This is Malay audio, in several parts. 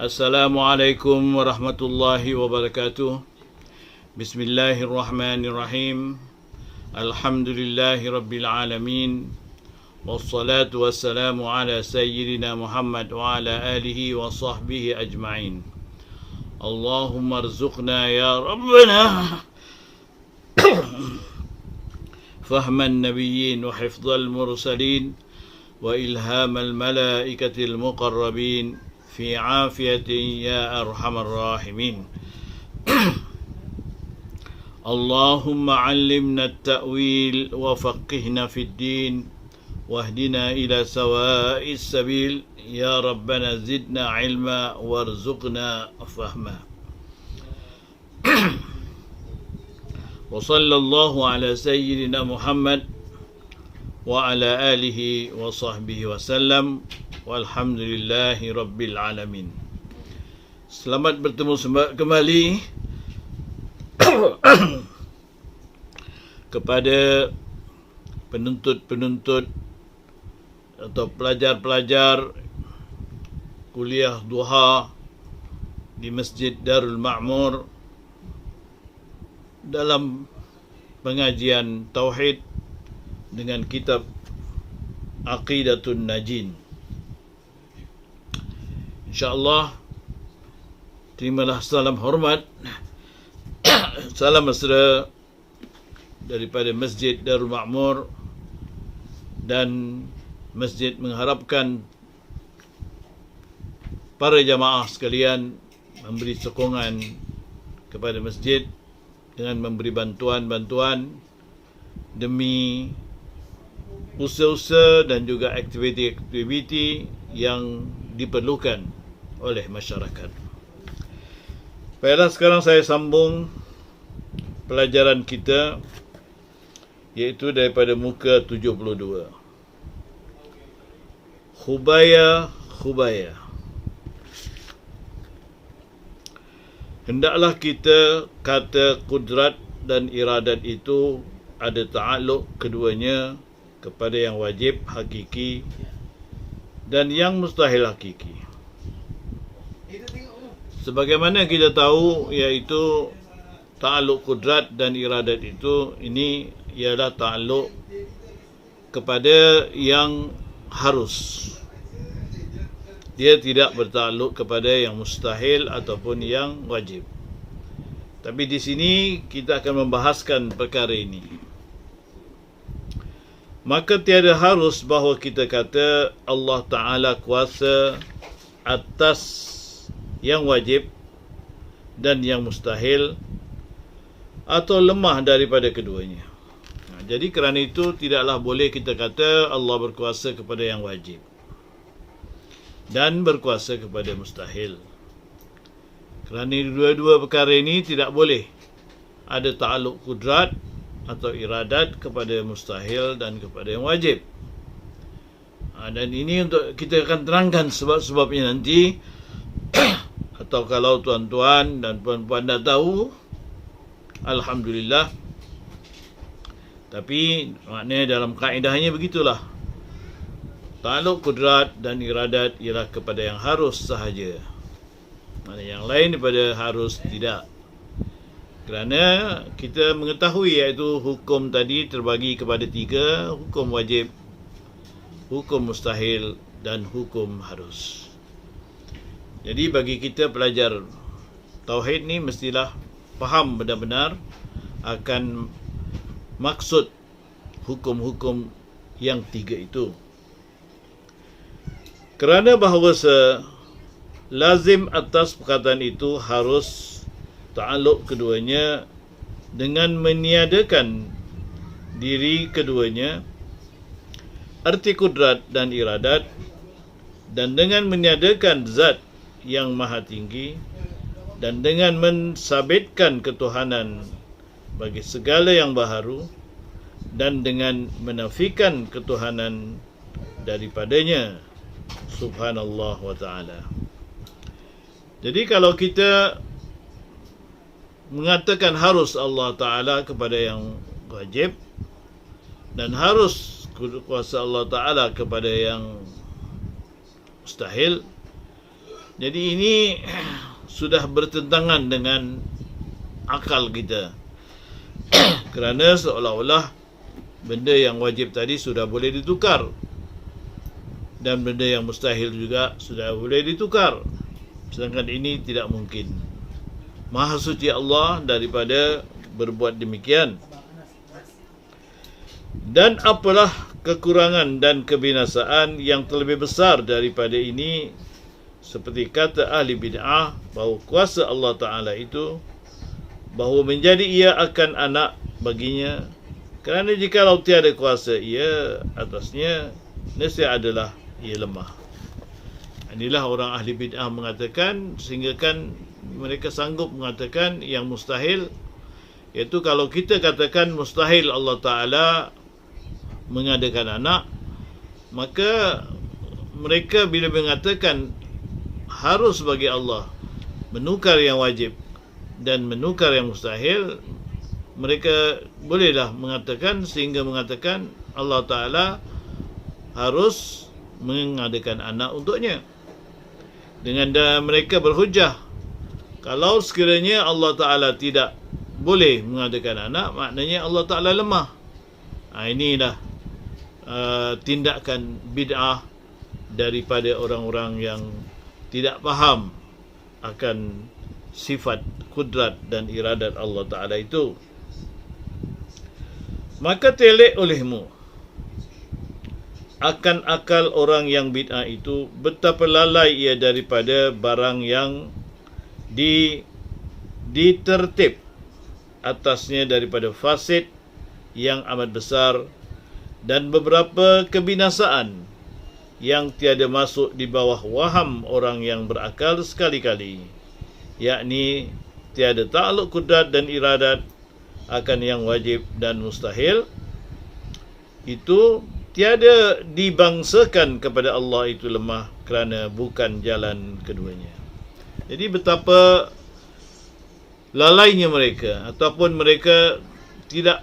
Assalamualaikum warahmatullahi wabarakatuh. Bismillahirrahmanirrahim. Alhamdulillahi rabbil alamin. Wassalatu wassalamu ala sayyidina Muhammad wa ala alihi wa sahbihi ajma'in. Allahumma arzuqna ya Rabbana fahman nabiyyin wa hifdhal mursalin wa ilhamal malaikatil muqarrabin fi afiyatin ya arhamar rahimin. Allahumma allimna at-ta'wil wa faqihna fid din wahdina ila sawa'is sabil ya rabbana zidna ilma warzuqna fahma. Wa sallallahu ala sayyidina Muhammad wa ala alihi wa sahbihi wa sallam. Walhamdulillahi rabbil alamin. Selamat bertemu kembali kepada penuntut-penuntut atau pelajar-pelajar kuliah duha di Masjid Darul Ma'mur dalam pengajian tauhid dengan kitab Aqidatun Najin. InsyaAllah, terimalah salam hormat, salam mesra daripada Masjid Darul Ma'mur, dan masjid mengharapkan para jamaah sekalian memberi sokongan kepada masjid dengan memberi bantuan-bantuan demi usaha-usaha dan juga aktiviti-aktiviti yang diperlukan oleh masyarakat. Baiklah, sekarang saya sambung pelajaran kita, iaitu daripada muka 72. Khubaya. Hendaklah kita kata kudrat dan iradat itu ada ta'aluk keduanya kepada yang wajib hakiki dan yang mustahil hakiki. Sebagaimana kita tahu, iaitu ta'aluk kudrat dan iradat itu, ini ialah ta'aluk kepada yang harus. Dia tidak bertakluk kepada yang mustahil ataupun yang wajib. Tapi di sini kita akan membahaskan perkara ini. Maka tiada harus bahawa kita kata Allah Ta'ala kuasa atas yang wajib dan yang mustahil, atau lemah daripada keduanya. Jadi kerana itu tidaklah boleh kita kata Allah berkuasa kepada yang wajib dan berkuasa kepada mustahil. Kerana dua-dua perkara ini tidak boleh ada ta'aluk kudrat atau iradat kepada mustahil dan kepada yang wajib. Dan ini untuk kita akan terangkan sebab-sebabnya nanti. Atau kalau tuan-tuan dan puan-puan dah tahu, alhamdulillah. Tapi maknanya dalam kaedahnya begitulah. Ta'aluk kudrat dan iradat ialah kepada yang harus sahaja. Mana yang lain daripada harus tidak. Kerana kita mengetahui iaitu hukum tadi terbagi kepada 3, hukum wajib, hukum mustahil dan hukum harus. Jadi bagi kita pelajar tauhid ni mestilah faham benar-benar akan maksud hukum-hukum yang 3 itu. Kerana bahawa lazim atas perkataan itu harus ta'aluk keduanya dengan meniadakan diri keduanya, arti kudrat dan iradat, dan dengan meniadakan zat yang maha tinggi, dan dengan mensabitkan ketuhanan bagi segala yang baharu, dan dengan menafikan ketuhanan daripadanya subhanallah wa ta'ala. Jadi kalau kita mengatakan harus Allah Ta'ala kepada yang wajib dan harus kuasa Allah Ta'ala kepada yang mustahil, Jadi ini sudah bertentangan dengan akal kita. Kerana seolah-olah benda yang wajib tadi sudah boleh ditukar, dan benda yang mustahil juga sudah boleh ditukar. Sedangkan ini tidak mungkin. Maha suci Allah daripada berbuat demikian. Dan apalah kekurangan dan kebinasaan yang terlebih besar daripada ini, seperti kata ahli bid'ah bahawa kuasa Allah Ta'ala itu, bahawa menjadi ia akan anak baginya, kerana jikalau tiada kuasa ia atasnya, nescaya adalah ia lemah. Inilah orang ahli bid'ah mengatakan, sehingga kan mereka sanggup mengatakan yang mustahil, iaitu kalau kita katakan mustahil Allah Ta'ala mengadakan anak, maka mereka bila mengatakan harus bagi Allah menukar yang wajib dan menukar yang mustahil, mereka bolehlah mengatakan, sehingga mengatakan Allah Ta'ala harus mengadakan anak untuknya. Dengan mereka berhujah, kalau sekiranya Allah Ta'ala tidak boleh mengadakan anak, maknanya Allah Ta'ala lemah. Inilah tindakan bid'ah daripada orang-orang yang tidak faham akan sifat kudrat dan iradat Allah Ta'ala itu. Maka telek olehmu akan akal orang yang bid'ah itu, betapa lalai ia daripada barang yang ditertib atasnya daripada fasid yang amat besar, dan beberapa kebinasaan yang tiada masuk di bawah waham orang yang berakal sekali-kali, yakni tiada takluk kudrat dan iradat akan yang wajib dan mustahil, itu tiada dibangsakan kepada Allah itu lemah, kerana bukan jalan keduanya. Jadi betapa lalainya mereka, ataupun mereka tidak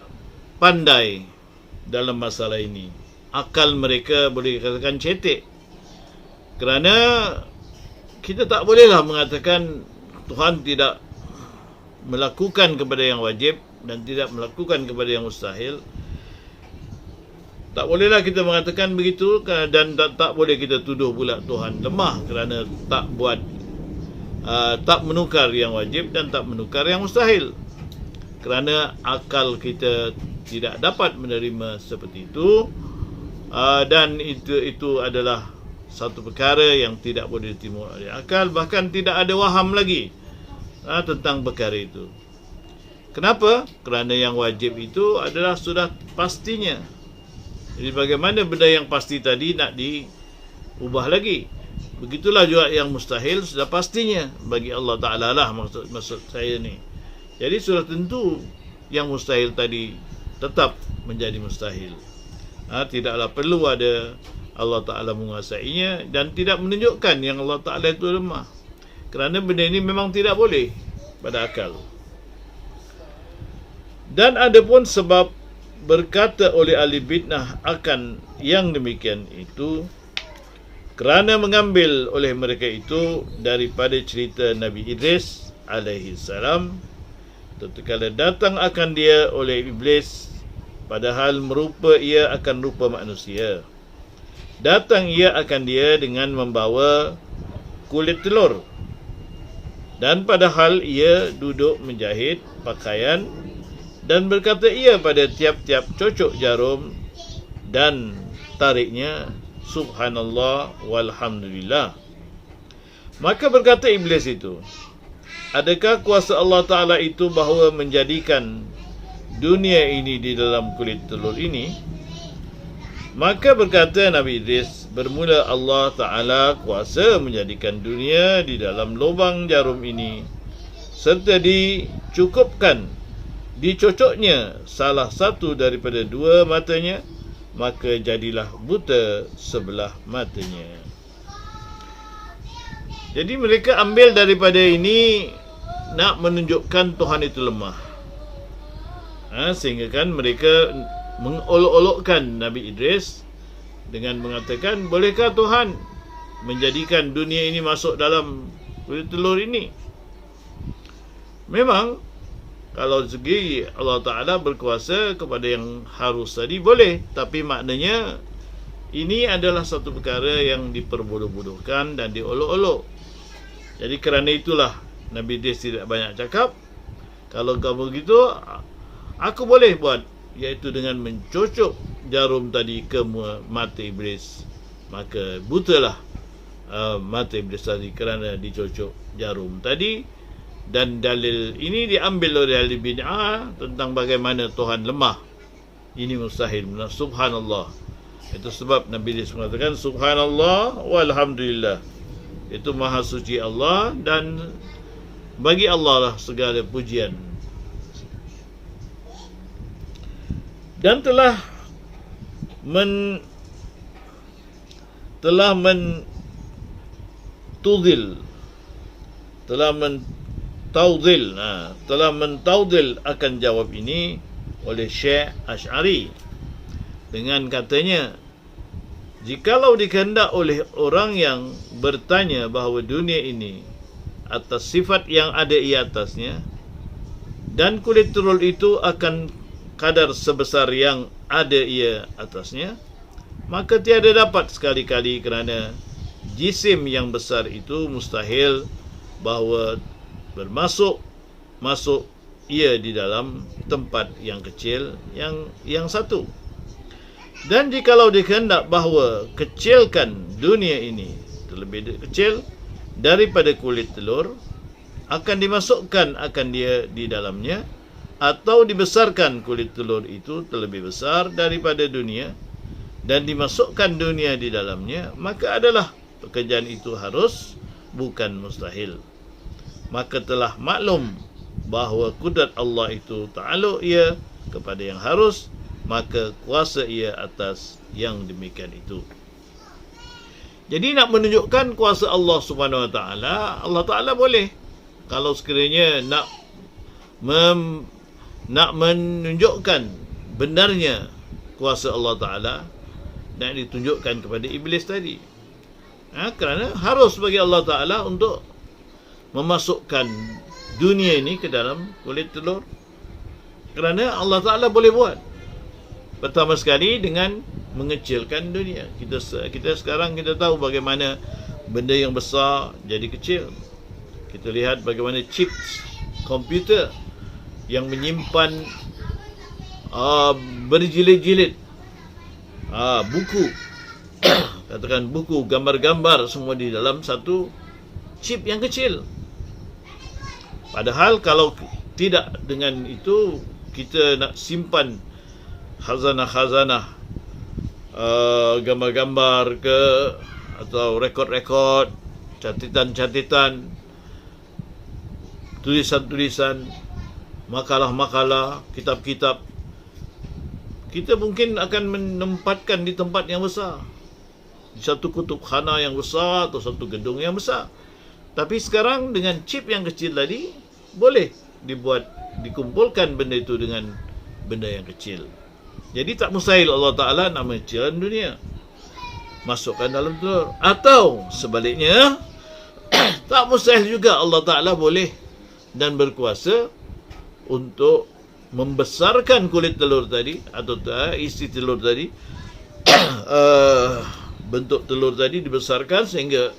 pandai dalam masalah ini. Akal mereka boleh dikatakan cetek. Kerana kita tak bolehlah mengatakan Tuhan tidak melakukan kepada yang wajib dan tidak melakukan kepada yang mustahil. Tak bolehlah kita mengatakan begitu, dan tak boleh kita tuduh pula Tuhan lemah kerana tak buat, tak menukar yang wajib dan tak menukar yang mustahil. Kerana akal kita tidak dapat menerima seperti itu, dan itu adalah satu perkara yang tidak boleh diterima oleh akal, bahkan tidak ada waham lagi tentang perkara itu. Kenapa? Kerana yang wajib itu adalah sudah pastinya. Jadi bagaimana benda yang pasti tadi nak diubah lagi? Begitulah juga yang mustahil sudah pastinya bagi Allah Ta'ala lah, maksud saya ni. Jadi sudah tentu yang mustahil tadi tetap menjadi mustahil. Tidaklah perlu ada Allah Ta'ala menguasainya, dan tidak menunjukkan yang Allah Ta'ala itu lemah. Kerana benda ini memang tidak boleh pada akal. Dan ada pun sebab berkata oleh ahli bid'ah akan yang demikian itu, kerana mengambil oleh mereka itu daripada cerita Nabi Idris alaihi salam, tatkala datang akan dia oleh iblis, padahal merupa ia akan rupa manusia. Datang ia akan dia dengan membawa kulit telur, dan padahal ia duduk menjahit pakaian, dan berkata ia pada tiap-tiap cocok jarum dan tariknya, subhanallah walhamdulillah. Maka berkata iblis itu, adakah kuasa Allah Ta'ala itu bahawa menjadikan dunia ini di dalam kulit telur ini? Maka berkata Nabi Idris, bermula Allah Ta'ala kuasa menjadikan dunia di dalam lubang jarum ini, serta dicocoknya salah satu daripada dua matanya, maka jadilah buta sebelah matanya. Jadi mereka ambil daripada ini nak menunjukkan Tuhan itu lemah. Sehingga kan mereka mengolok-olokkan Nabi Idris dengan mengatakan, bolehkah Tuhan menjadikan dunia ini masuk dalam kulit telur ini. Memang kalau segi Allah Ta'ala berkuasa kepada yang harus tadi boleh, tapi maknanya ini adalah satu perkara yang diperbodoh-bodohkan dan diolok-olok. Jadi kerana itulah Nabi Idris tidak banyak cakap, kalau kamu begitu aku boleh buat, iaitu dengan mencocok jarum tadi ke mata iblis. Maka butalah mata iblis tadi kerana dicocok jarum tadi. Dan dalil ini diambil oleh ahli bid'ah tentang bagaimana Tuhan lemah. Ini mustahil. Subhanallah. Itu sebab Nabi Idris mengatakan Subhanallah walhamdulillah. Itu maha suci Allah dan bagi Allah lah segala pujian. Dan telah mentaudil akan jawab ini oleh Syekh Asy'ari dengan katanya, jikalau dikehendak oleh orang yang bertanya bahawa dunia ini atas sifat yang ada di atasnya dan kulit telur itu akan kadar sebesar yang ada ia atasnya, maka tiada dapat sekali-kali kerana jisim yang besar itu mustahil bahawa masuk ia di dalam tempat yang kecil yang satu. Dan jikalau dikehendak bahawa kecilkan dunia ini terlebih kecil daripada kulit telur, akan dimasukkan akan dia di dalamnya, atau dibesarkan kulit telur itu terlebih besar daripada dunia dan dimasukkan dunia di dalamnya, maka adalah pekerjaan itu harus, bukan mustahil. Maka telah maklum bahawa kudrat Allah itu ta'aluk ia kepada yang harus, maka kuasa ia atas yang demikian itu. Jadi nak menunjukkan kuasa Allah Subhanahu Wa Taala, Allah Taala boleh. Kalau sekiranya nak menunjukkan benarnya kuasa Allah Taala, nak ditunjukkan kepada iblis tadi. Kerana harus bagi Allah Taala untuk memasukkan dunia ini ke dalam kulit telur. Kerana Allah Ta'ala boleh buat. Pertama sekali dengan mengecilkan dunia. Kita sekarang kita tahu bagaimana benda yang besar jadi kecil. Kita lihat bagaimana chips komputer yang menyimpan berjilid-jilid buku katakan buku, gambar-gambar semua di dalam satu chip yang kecil. Padahal kalau tidak dengan itu, kita nak simpan khazanah-khazanah gambar-gambar ke, atau rekod-rekod, catatan-catatan, tulisan-tulisan, makalah-makalah, kitab-kitab, kita mungkin akan menempatkan di tempat yang besar, di satu kutubkhana yang besar atau satu gedung yang besar. Tapi sekarang dengan chip yang kecil tadi, boleh dikumpulkan benda itu dengan benda yang kecil. Jadi tak mustahil Allah Ta'ala nak mengecilkan dunia, masukkan dalam telur. Atau sebaliknya, tak mustahil juga Allah Ta'ala boleh dan berkuasa untuk membesarkan kulit telur tadi, atau isi telur tadi, bentuk telur tadi dibesarkan sehingga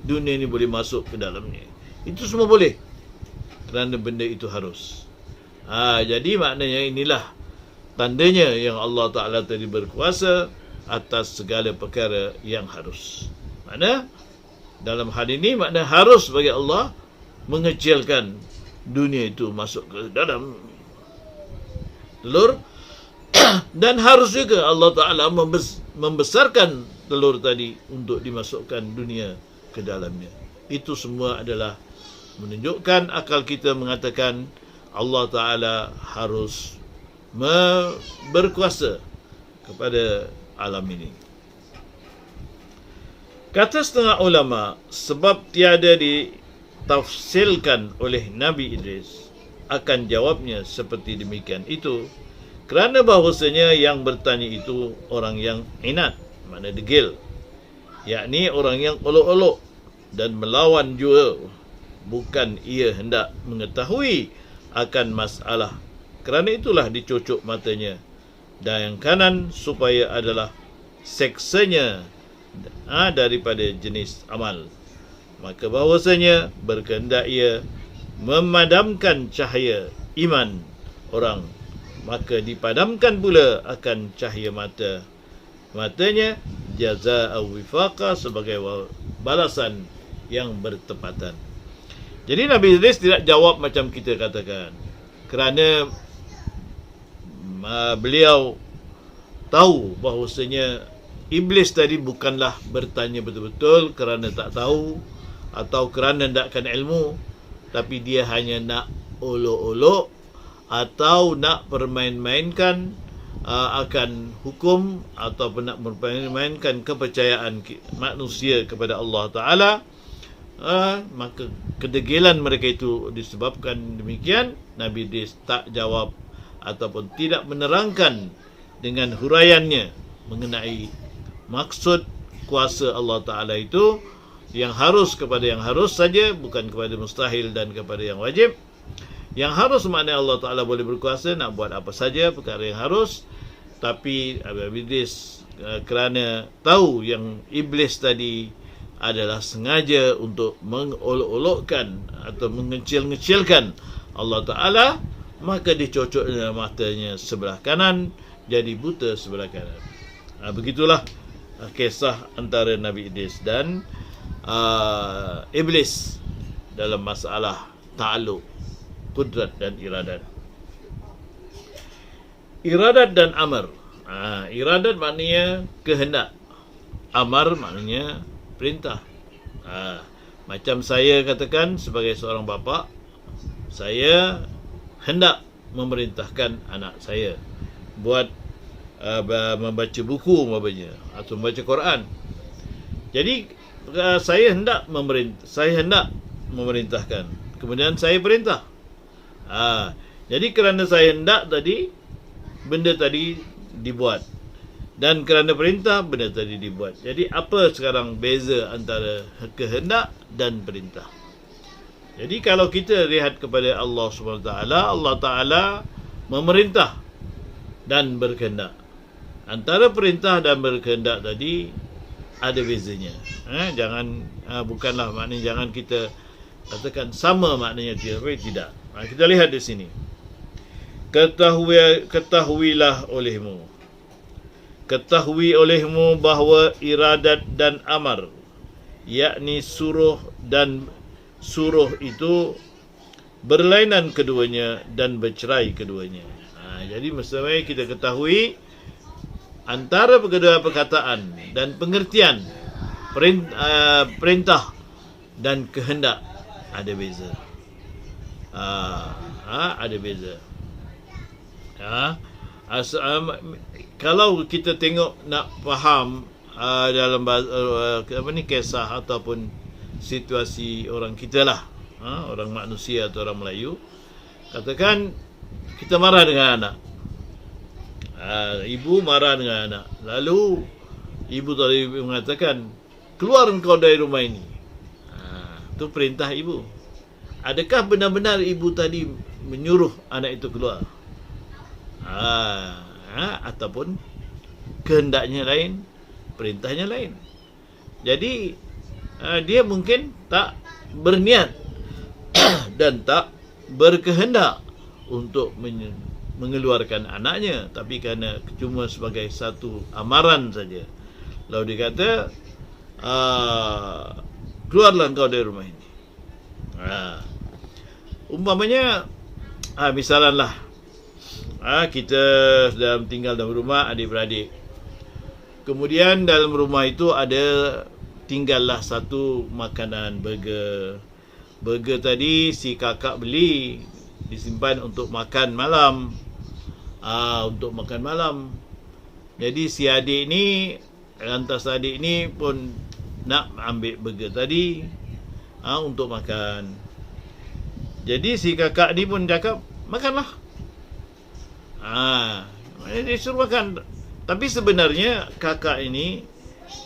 dunia ini boleh masuk ke dalamnya. Itu semua boleh, kerana benda itu harus. Jadi maknanya inilah tandanya yang Allah Ta'ala tadi berkuasa atas segala perkara yang harus. Makna dalam hal ini, makna harus bagi Allah mengecilkan dunia itu masuk ke dalam telur. Dan harus juga Allah Ta'ala membesarkan telur tadi untuk dimasukkan dunia ke dalamnya. Itu semua adalah menunjukkan akal kita mengatakan Allah Ta'ala harus berkuasa kepada alam ini. Kata setengah ulama, sebab tiada ditafsilkan oleh Nabi Idris akan jawabnya seperti demikian itu, kerana bahawasanya yang bertanya itu orang yang inat, makna degil. yakni orang yang olok-olok dan melawan jua, bukan ia hendak mengetahui akan masalah. Kerana itulah dicocok matanya, dan yang kanan supaya adalah seksanya daripada jenis amal. Maka bahwasanya berkehendak ia memadamkan cahaya iman orang, maka dipadamkan pula akan cahaya matanya jazaa wifaqa, sebagai balasan yang bertepatan. Jadi Nabi Idris tidak jawab macam kita katakan, kerana beliau tahu bahawasanya iblis tadi bukanlah bertanya betul-betul kerana tak tahu atau kerana nakkan ilmu, tapi dia hanya nak olok-olok atau nak permain-mainkan akan hukum ataupun nak permainkan kepercayaan manusia kepada Allah Ta'ala. Maka kedegilan mereka itu disebabkan demikian. Nabi Idris tak jawab ataupun tidak menerangkan dengan huraiannya mengenai maksud kuasa Allah Ta'ala itu, yang harus kepada yang harus saja, bukan kepada mustahil dan kepada yang wajib. Yang harus maknanya Allah Ta'ala boleh berkuasa nak buat apa saja perkara yang harus, tapi Nabi Idris kerana tahu yang iblis tadi adalah sengaja untuk mengolok-olokkan atau mengecil-ngecilkan Allah Ta'ala, maka dicocok dalam matanya sebelah kanan, jadi buta sebelah kanan. Begitulah kisah antara Nabi Idris dan iblis dalam masalah ta'alluq kudrat dan iradat. Iradat dan amar. Iradat maknanya kehendak, amar maknanya perintah. Macam saya katakan sebagai seorang bapa, saya hendak memerintahkan anak saya buat membaca buku umpamanya atau membaca Quran. Jadi saya hendak memerintahkan, kemudian saya perintah. Jadi kerana saya hendak tadi, benda tadi dibuat, dan kerana perintah benda tadi dibuat. Jadi apa sekarang beza antara kehendak dan perintah? Jadi kalau kita lihat kepada Allah SWT, Allah Ta'ala memerintah dan berkehendak. Antara perintah dan berkehendak tadi ada bezanya. Bukanlah maknanya jangan kita katakan sama maknanya tidak. Kita lihat di sini. Ketahuilah olehmu. Ketahui olehmu bahawa iradat dan amar, yakni suruh dan suruh itu berlainan keduanya dan bercerai keduanya. Jadi mestinya kita ketahui antara kedua perkataan dan pengertian perintah dan kehendak ada beza. Ada beza. Kalau kita tengok nak faham dalam kisah ataupun situasi orang kita lah, orang manusia atau orang Melayu, katakan kita marah dengan anak, ibu marah dengan anak, lalu ibu tadi mengatakan keluar engkau dari rumah ini. Itu perintah ibu. Adakah benar-benar ibu tadi menyuruh anak itu keluar? Ataupun kehendaknya lain, perintahnya lain. Jadi dia mungkin tak berniat dan tak berkehendak untuk mengeluarkan anaknya, tapi kerana cuma sebagai satu amaran saja. Lalu dia kata, keluarlah engkau dari rumah ini. Umpamanya, misalnya kita tinggal dalam rumah adik-beradik. Kemudian dalam rumah itu ada tinggallah satu makanan burger. Burger tadi si kakak beli disimpan untuk makan malam. Untuk makan malam. Jadi si adik ni, lantas adik ni pun nak ambil burger tadi untuk makan. Jadi si kakak ni pun cakap, makanlah. Dia suruh makan. Tapi sebenarnya kakak ini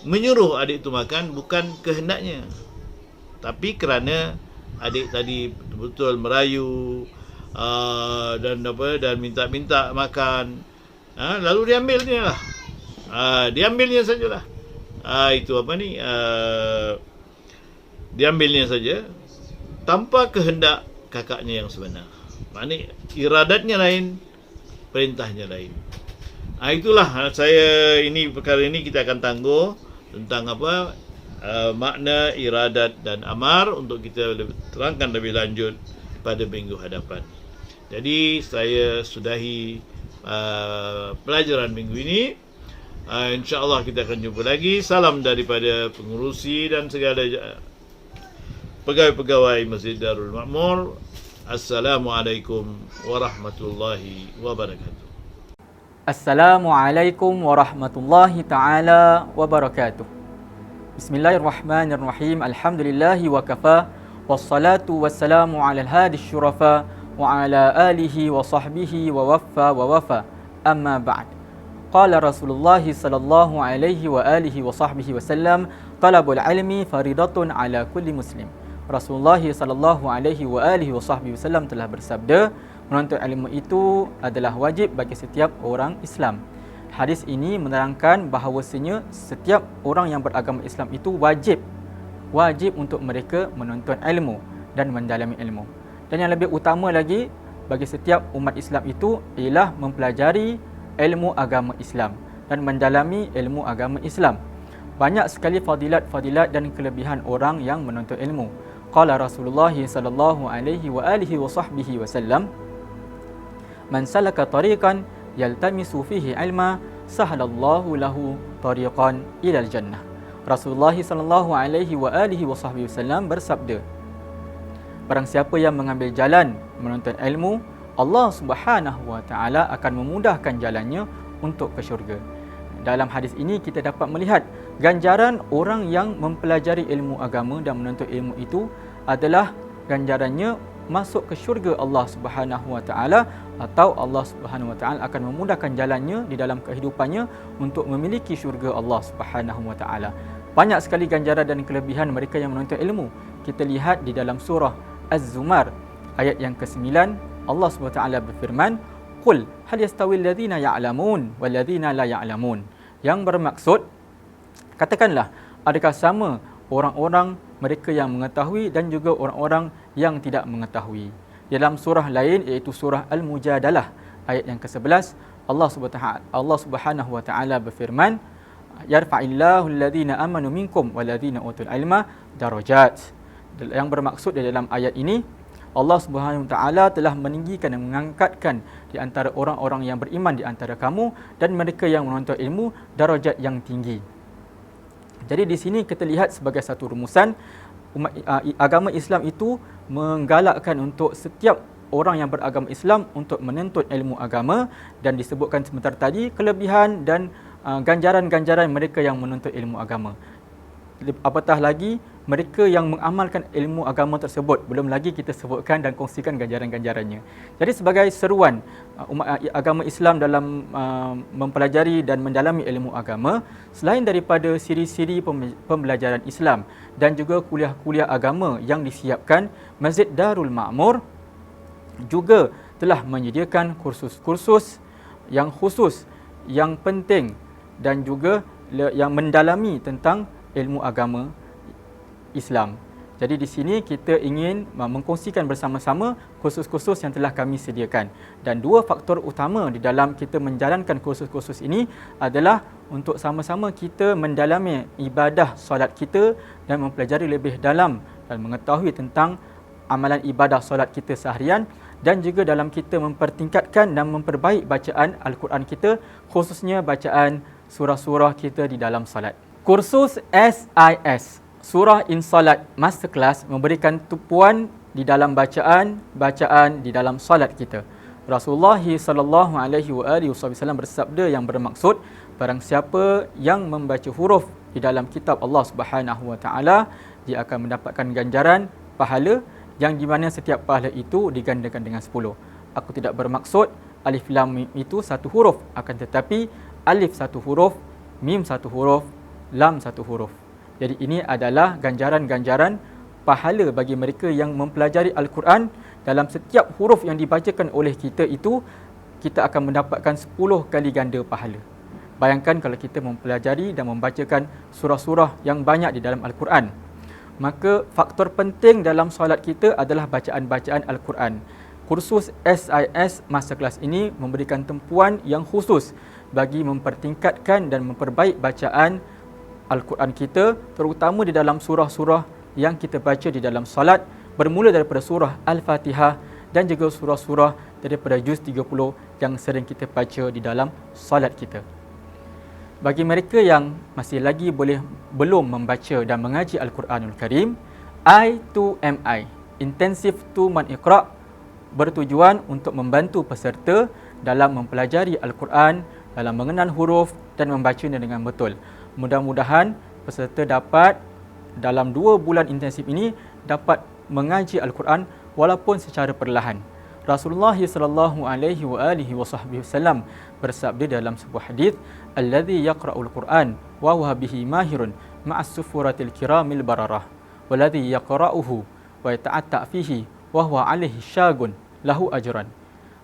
menyuruh adik itu makan bukan kehendaknya, tapi kerana adik tadi betul-betul merayu dan minta-minta makan, lalu diambilnya lah. Diambilnya sajalah. Diambilnya saja tanpa kehendak kakaknya yang sebenar. Maknanya iradatnya lain, perintahnya lain. Itulah perkara ini kita akan tangguh tentang makna iradat dan amar untuk kita terangkan lebih lanjut pada minggu hadapan. Jadi saya sudahi pelajaran minggu ini. InsyaAllah kita akan jumpa lagi. Salam daripada pengurusi dan segala pegawai-pegawai Masjid Darul Ma'mur. Assalamualaikum warahmatullahi wabarakatuh. Assalamualaikum warahmatullahi ta'ala wabarakatuh. Bismillahirrahmanirrahim. Alhamdulillahi wa kafa. Wassalatu wassalamu ala al-hadi syurafa wa ala alihi wa sahbihi wa wafa. Amma ba'd. Qala Rasulullah sallallahu alaihi wa alihi wa sahbihi wasallam, talabul ilmi faridatun ala kulli muslim. Rasulullah sallallahu alaihi wa alihi wa sahbihi wasallam telah bersabda, menuntut ilmu itu adalah wajib bagi setiap orang Islam. Hadis ini menerangkan bahawasanya setiap orang yang beragama Islam itu wajib untuk mereka menuntut ilmu dan mendalami ilmu. Dan yang lebih utama lagi bagi setiap umat Islam itu ialah mempelajari ilmu agama Islam dan mendalami ilmu agama Islam. Banyak sekali fadilat dan kelebihan orang yang menuntut ilmu. Qala Rasulullah sallallahu alaihi wa alihi wa sahbihi wasallam, man salaka tariqan yaltamisu fihi ilma sahalallahu lahu tariqan ilal jannah. Rasulullah sallallahu alaihi wa alihi wa sahbihi wasallam bersabda, barang siapa yang mengambil jalan menuntut ilmu, Allah Subhanahu wa taala akan memudahkan jalannya untuk ke syurga. Dalam hadis ini kita dapat melihat ganjaran orang yang mempelajari ilmu agama dan menuntut ilmu itu adalah ganjarannya masuk ke syurga Allah Subhanahu wa taala, atau Allah Subhanahu wa taala akan memudahkan jalannya di dalam kehidupannya untuk memiliki syurga Allah Subhanahu wa taala. Banyak sekali ganjaran dan kelebihan mereka yang menuntut ilmu. Kita lihat di dalam surah Az-Zumar ayat yang ke-9, Allah SWT berfirman, Qul hal yastawi alladhina ya'lamun walladhina la ya'lamun. Yang bermaksud, katakanlah, adakah sama orang-orang mereka yang mengetahui dan juga orang-orang yang tidak mengetahui. Dalam surah lain iaitu surah Al-Mujadalah ayat yang ke-11, Allah Subhanahu wa taala berfirman, yarfa'illahu alladhina amanu minkum walladhina utul ilma darajat. Yang bermaksud di dalam ayat ini, Allah Subhanahu Wa Taala telah meninggikan dan mengangkatkan di antara orang-orang yang beriman di antara kamu dan mereka yang menuntut ilmu darajat yang tinggi. Jadi di sini kita lihat sebagai satu rumusan, agama Islam itu menggalakkan untuk setiap orang yang beragama Islam untuk menuntut ilmu agama, dan disebutkan sebentar tadi kelebihan dan ganjaran-ganjaran mereka yang menuntut ilmu agama. Apatah lagi mereka yang mengamalkan ilmu agama tersebut, belum lagi kita sebutkan dan kongsikan ganjaran-ganjarannya. Jadi sebagai seruan umat agama Islam dalam mempelajari dan mendalami ilmu agama, selain daripada siri-siri pembelajaran Islam dan juga kuliah-kuliah agama yang disiapkan, Masjid Darul Ma'mur juga telah menyediakan kursus-kursus yang khusus, yang penting dan juga yang mendalami tentang ilmu agama Islam. Jadi di sini kita ingin mengkongsikan bersama-sama kursus-kursus yang telah kami sediakan. Dan dua faktor utama di dalam kita menjalankan kursus-kursus ini adalah untuk sama-sama kita mendalami ibadah solat kita dan mempelajari lebih dalam dan mengetahui tentang amalan ibadah solat kita seharian, dan juga dalam kita mempertingkatkan dan memperbaik bacaan Al-Quran kita, khususnya bacaan surah-surah kita di dalam solat. Kursus SIS, Surah in Salat Masterclass, memberikan tumpuan di dalam bacaan di dalam solat kita. Rasulullah sallallahu alaihi wasallam bersabda yang bermaksud, barang siapa yang membaca huruf di dalam kitab Allah Subhanahu wa taala, dia akan mendapatkan ganjaran pahala yang di mana setiap pahala itu digandakan dengan 10. Aku tidak bermaksud alif lam mim itu satu huruf, akan tetapi alif satu huruf, mim satu huruf, lam satu huruf. Jadi ini adalah ganjaran-ganjaran pahala bagi mereka yang mempelajari Al-Quran. Dalam setiap huruf yang dibacakan oleh kita itu, kita akan mendapatkan 10 kali ganda pahala. Bayangkan kalau kita mempelajari dan membacakan surah-surah yang banyak di dalam Al-Quran. Maka faktor penting dalam solat kita adalah bacaan-bacaan Al-Quran. Kursus SIS Masterclass ini memberikan tumpuan yang khusus bagi mempertingkatkan dan memperbaik bacaan Al-Quran kita, terutama di dalam surah-surah yang kita baca di dalam solat, bermula daripada surah Al-Fatihah dan juga surah-surah daripada juz 30 yang sering kita baca di dalam solat kita. Bagi mereka yang masih lagi belum membaca dan mengaji Al-Quranul Karim, I2MI, Intensive 2 Month Iqra', bertujuan untuk membantu peserta dalam mempelajari Al-Quran, dalam mengenal huruf dan membacanya dengan betul. Mudah-mudahan peserta dapat dalam 2 bulan intensif ini dapat mengaji Al-Quran walaupun secara perlahan. Rasulullah sallallahu alaihi wasallam bersabda dalam sebuah hadis, "Allazi yaqra'ul Qur'an wa huwa bihi mahirun ma'as sufuratil kiramil bararah, wallazi yaqra'uhu wa yata'atta fihi wa huwa alaihi syagun lahu ajran."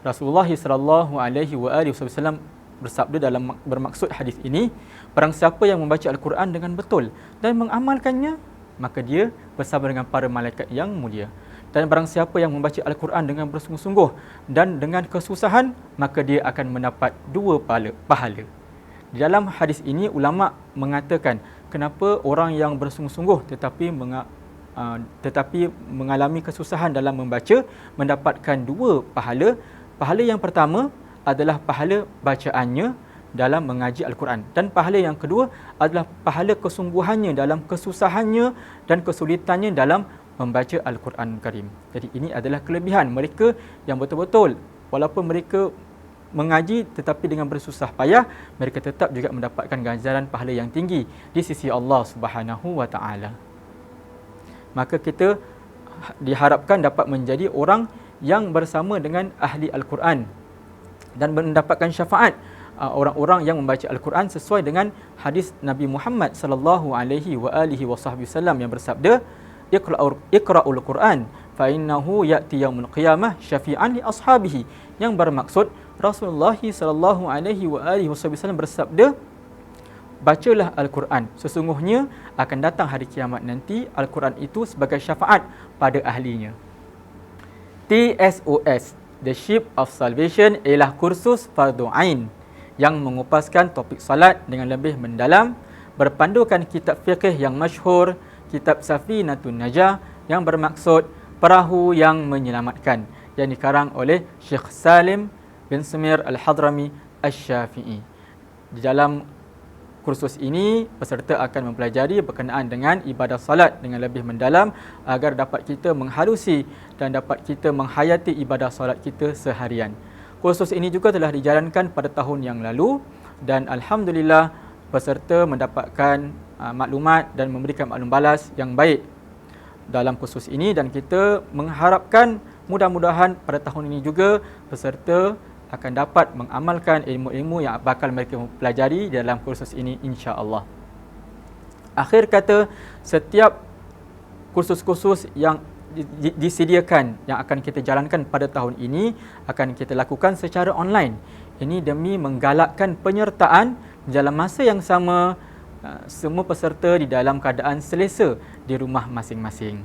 Rasulullah sallallahu alaihi wasallam bersabda dalam bermaksud hadis ini, barang siapa yang membaca Al-Quran dengan betul dan mengamalkannya, maka dia bersama dengan para malaikat yang mulia. Dan barang siapa yang membaca Al-Quran dengan bersungguh-sungguh dan dengan kesusahan, maka dia akan mendapat 2 pahala. Di dalam hadis ini, ulama mengatakan kenapa orang yang bersungguh-sungguh tetapi mengalami kesusahan dalam membaca mendapatkan 2 pahala. Pahala yang pertama adalah pahala bacaannya dalam mengaji Al-Quran, dan pahala yang kedua adalah pahala kesungguhannya dalam kesusahannya dan kesulitannya dalam membaca Al-Quran Karim. Jadi ini adalah kelebihan mereka yang betul-betul walaupun mereka mengaji tetapi dengan bersusah payah, mereka tetap juga mendapatkan ganjaran pahala yang tinggi di sisi Allah Subhanahu wa taala. Maka kita diharapkan dapat menjadi orang yang bersama dengan ahli Al-Quran dan mendapatkan syafaat orang-orang yang membaca Al-Quran sesuai dengan hadis Nabi Muhammad sallallahu alaihi wasallam yang bersabda, "Iqra'ul Quran fa innahu ya'ti yaumul qiyamah syafi'an li ashabihi." Yang bermaksud Rasulullah sallallahu alaihi wasallam bersabda, bacalah Al-Quran, sesungguhnya akan datang hari kiamat nanti Al-Quran itu sebagai syafaat pada ahlinya. TSOS, The Ship of Salvation, ialah kursus Fardu Ain yang mengupaskan topik salat dengan lebih mendalam, berpandukan kitab fiqh yang masyhur, kitab Safinatun Najah yang bermaksud perahu yang menyelamatkan, yang dikarang oleh Syekh Salim bin Semir Al-Hadrami Asy-Syafi'i. Di dalam kursus ini, peserta akan mempelajari berkenaan dengan ibadah salat dengan lebih mendalam agar dapat kita menghalusi dan dapat kita menghayati ibadah salat kita seharian. Kursus ini juga telah dijalankan pada tahun yang lalu dan alhamdulillah peserta mendapatkan maklumat dan memberikan maklum balas yang baik dalam kursus ini, dan kita mengharapkan mudah-mudahan pada tahun ini juga peserta akan dapat mengamalkan ilmu-ilmu yang bakal mereka pelajari dalam kursus ini, insya-Allah. Akhir kata, setiap kursus-kursus yang disediakan yang akan kita jalankan pada tahun ini akan kita lakukan secara online. Ini demi menggalakkan penyertaan dalam masa yang sama, semua peserta di dalam keadaan selesa di rumah masing-masing.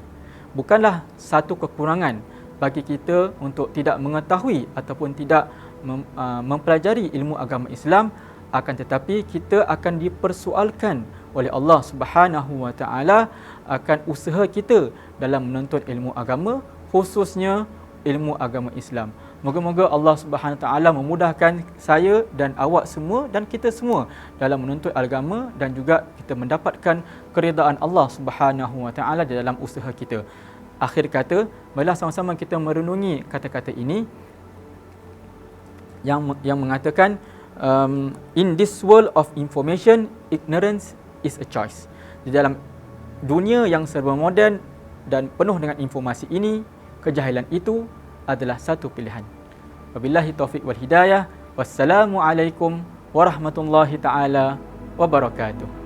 Bukanlah satu kekurangan bagi kita untuk tidak mengetahui ataupun tidak mempelajari ilmu agama Islam, akan tetapi kita akan dipersoalkan oleh Allah Subhanahu wa taala akan usaha kita dalam menuntut ilmu agama, khususnya ilmu agama Islam. Moga-moga Allah Subhanahu wa taala memudahkan saya dan awak semua dan kita semua dalam menuntut agama, dan juga kita mendapatkan keridaan Allah Subhanahu wa taala di dalam usaha kita. Akhir kata, marilah sama-sama kita merenungi kata-kata ini yang mengatakan, in this world of information, ignorance is a choice. Di dalam dunia yang serba moden dan penuh dengan informasi ini, kejahilan itu adalah satu pilihan. Wabillahi taufiq wal hidayah. Wassalamualaikum warahmatullahi taala wabarakatuh.